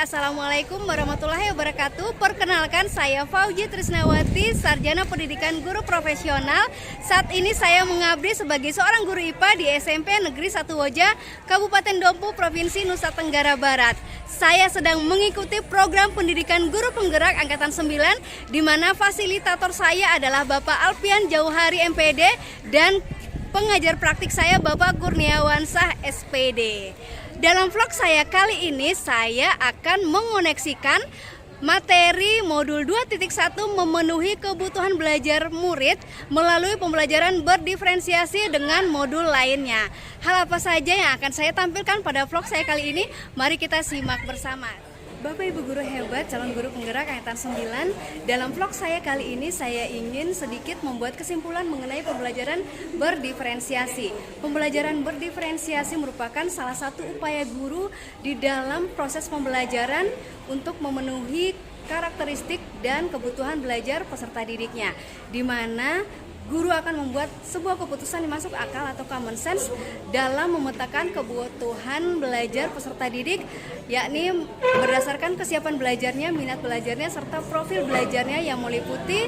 Assalamualaikum warahmatullahi wabarakatuh. Perkenalkan, saya Fauji Trisnawati, Sarjana Pendidikan Guru Profesional. Saat ini saya mengabdi sebagai seorang guru IPA di SMP Negeri 1 Woja, Kabupaten Dompu, Provinsi Nusa Tenggara Barat. Saya sedang mengikuti program pendidikan guru penggerak angkatan 9, di mana fasilitator saya adalah Bapak Alfian Jauhari MPD dan pengajar praktik saya Bapak Kurniawansah SPD. Dalam vlog saya kali ini saya akan mengoneksikan materi modul 2.1 memenuhi kebutuhan belajar murid melalui pembelajaran berdiferensiasi dengan modul lainnya. Hal apa saja yang akan saya tampilkan pada vlog saya kali ini? Mari kita simak bersama. Bapak Ibu guru hebat, calon guru penggerak angkatan 9, dalam vlog saya kali ini saya ingin sedikit membuat kesimpulan mengenai pembelajaran berdiferensiasi. Pembelajaran berdiferensiasi merupakan salah satu upaya guru di dalam proses pembelajaran untuk memenuhi karakteristik dan kebutuhan belajar peserta didiknya, di mana guru akan membuat sebuah keputusan yang masuk akal atau common sense dalam memetakan kebutuhan belajar peserta didik, yakni berdasarkan kesiapan belajarnya, minat belajarnya, serta profil belajarnya yang meliputi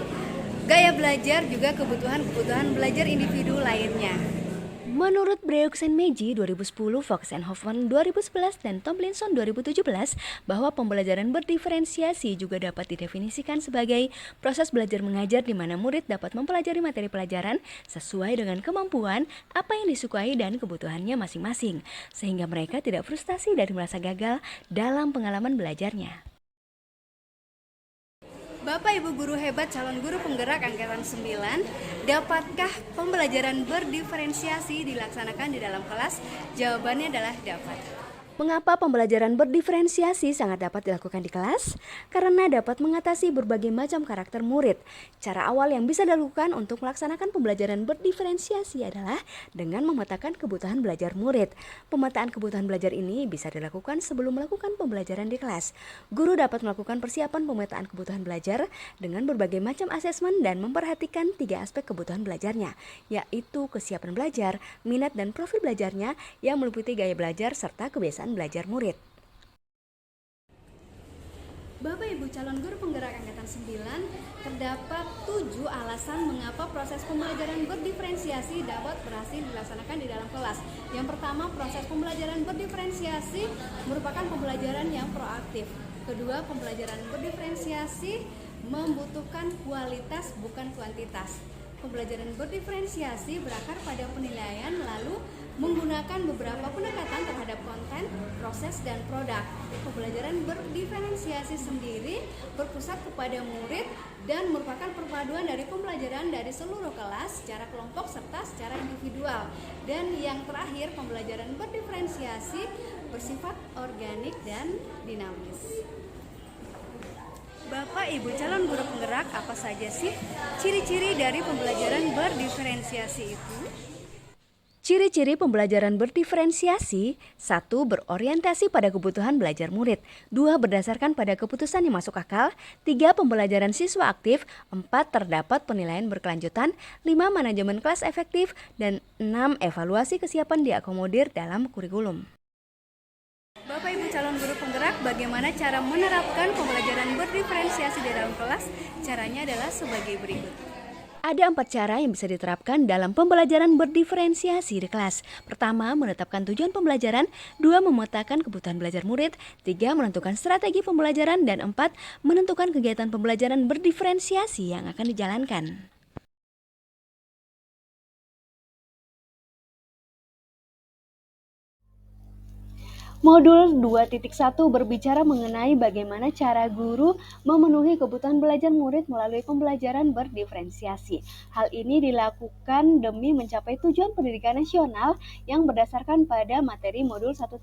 gaya belajar juga kebutuhan belajar individu lainnya. Menurut Breux and Meiji 2010, Fox and Hoffman 2011, dan Tomlinson 2017, bahwa pembelajaran berdiferensiasi juga dapat didefinisikan sebagai proses belajar mengajar di mana murid dapat mempelajari materi pelajaran sesuai dengan kemampuan, apa yang disukai dan kebutuhannya masing-masing, sehingga mereka tidak frustasi dan merasa gagal dalam pengalaman belajarnya. Bapak Ibu guru hebat, calon guru penggerak angkatan 9, dapatkah pembelajaran berdiferensiasi dilaksanakan di dalam kelas? Jawabannya adalah dapat. Mengapa pembelajaran berdiferensiasi sangat dapat dilakukan di kelas? Karena dapat mengatasi berbagai macam karakter murid. Cara awal yang bisa dilakukan untuk melaksanakan pembelajaran berdiferensiasi adalah dengan memetakan kebutuhan belajar murid. Pemetaan kebutuhan belajar ini bisa dilakukan sebelum melakukan pembelajaran di kelas. Guru dapat melakukan persiapan pemetaan kebutuhan belajar dengan berbagai macam asesmen dan memperhatikan 3 aspek kebutuhan belajarnya, yaitu kesiapan belajar, minat dan profil belajarnya yang meliputi gaya belajar serta kebiasaan belajar murid. Bapak Ibu calon guru penggerak angkatan 9, terdapat 7 alasan mengapa proses pembelajaran berdiferensiasi dapat berhasil dilaksanakan di dalam kelas. Yang pertama, proses pembelajaran berdiferensiasi merupakan pembelajaran yang proaktif. Kedua, pembelajaran berdiferensiasi membutuhkan kualitas bukan kuantitas. Pembelajaran berdiferensiasi berakar pada penilaian lalu menggunakan beberapa pendekatan terhadap konten, proses, dan produk. Pembelajaran berdiferensiasi sendiri berpusat kepada murid dan merupakan perpaduan dari pembelajaran dari seluruh kelas secara kelompok serta secara individual. Dan yang terakhir, pembelajaran berdiferensiasi bersifat organik dan dinamis. Bapak Ibu calon guru penggerak, apa saja sih ciri-ciri dari pembelajaran berdiferensiasi itu? Ciri-ciri pembelajaran berdiferensiasi: 1. Berorientasi pada kebutuhan belajar murid. 2. Berdasarkan pada keputusan yang masuk akal. 3. Pembelajaran siswa aktif. 4. Terdapat penilaian berkelanjutan. 5. Manajemen kelas efektif. Dan 6. Evaluasi kesiapan diakomodir dalam kurikulum. Bapak Ibu calon guru penggerak, bagaimana cara menerapkan pembelajaran berdiferensiasi di dalam kelas? Caranya adalah sebagai berikut. Ada 4 cara yang bisa diterapkan dalam pembelajaran berdiferensiasi di kelas. Pertama, menetapkan tujuan pembelajaran. 2. Memetakan kebutuhan belajar murid. 3. Menentukan strategi pembelajaran. Dan 4. Menentukan kegiatan pembelajaran berdiferensiasi yang akan dijalankan. Modul 2.1 berbicara mengenai bagaimana cara guru memenuhi kebutuhan belajar murid melalui pembelajaran berdiferensiasi. Hal ini dilakukan demi mencapai tujuan pendidikan nasional yang berdasarkan pada materi modul 1.1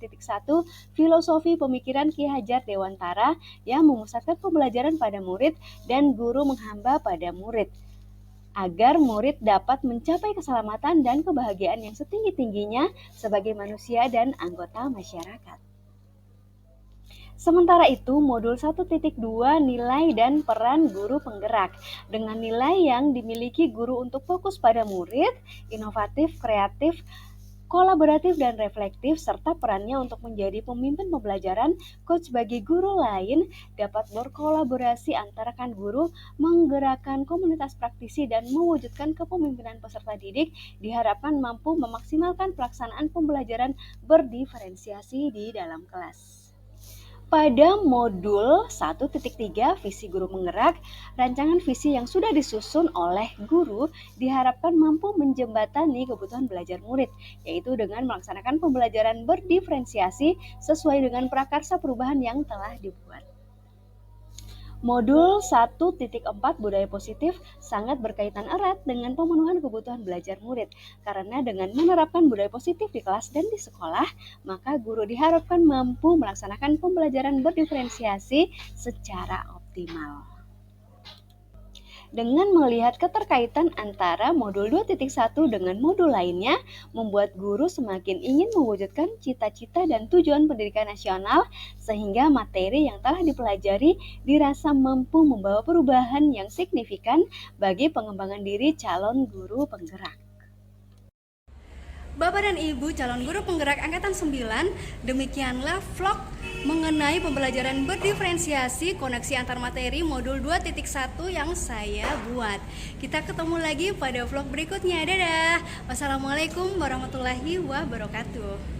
Filosofi Pemikiran Ki Hajar Dewantara yang memusatkan pembelajaran pada murid dan guru menghamba pada murid, agar murid dapat mencapai keselamatan dan kebahagiaan yang setinggi-tingginya sebagai manusia dan anggota masyarakat. Sementara itu, modul 1.2 nilai dan peran guru penggerak. Dengan nilai yang dimiliki guru untuk fokus pada murid, inovatif, kreatif, kolaboratif dan reflektif, serta perannya untuk menjadi pemimpin pembelajaran. Coach bagi guru lain dapat berkolaborasi antara rekan guru, menggerakkan komunitas praktisi, dan mewujudkan kepemimpinan peserta didik, diharapkan mampu memaksimalkan pelaksanaan pembelajaran berdiferensiasi di dalam kelas. Pada modul 1.3 visi guru penggerak, rancangan visi yang sudah disusun oleh guru diharapkan mampu menjembatani kebutuhan belajar murid, yaitu dengan melaksanakan pembelajaran berdiferensiasi sesuai dengan prakarsa perubahan yang telah dibuat. Modul 1.4 budaya positif sangat berkaitan erat dengan pemenuhan kebutuhan belajar murid, karena dengan menerapkan budaya positif di kelas dan di sekolah, maka guru diharapkan mampu melaksanakan pembelajaran berdiferensiasi secara optimal. Dengan melihat keterkaitan antara modul 2.1 dengan modul lainnya, membuat guru semakin ingin mewujudkan cita-cita dan tujuan pendidikan nasional, sehingga materi yang telah dipelajari dirasa mampu membawa perubahan yang signifikan bagi pengembangan diri calon guru penggerak. Bapak dan Ibu calon guru penggerak angkatan 9, demikianlah vlog mengenai pembelajaran berdiferensiasi koneksi antar materi modul 2.1 yang saya buat. Kita ketemu lagi pada vlog berikutnya. Dadah. Wassalamualaikum warahmatullahi wabarakatuh.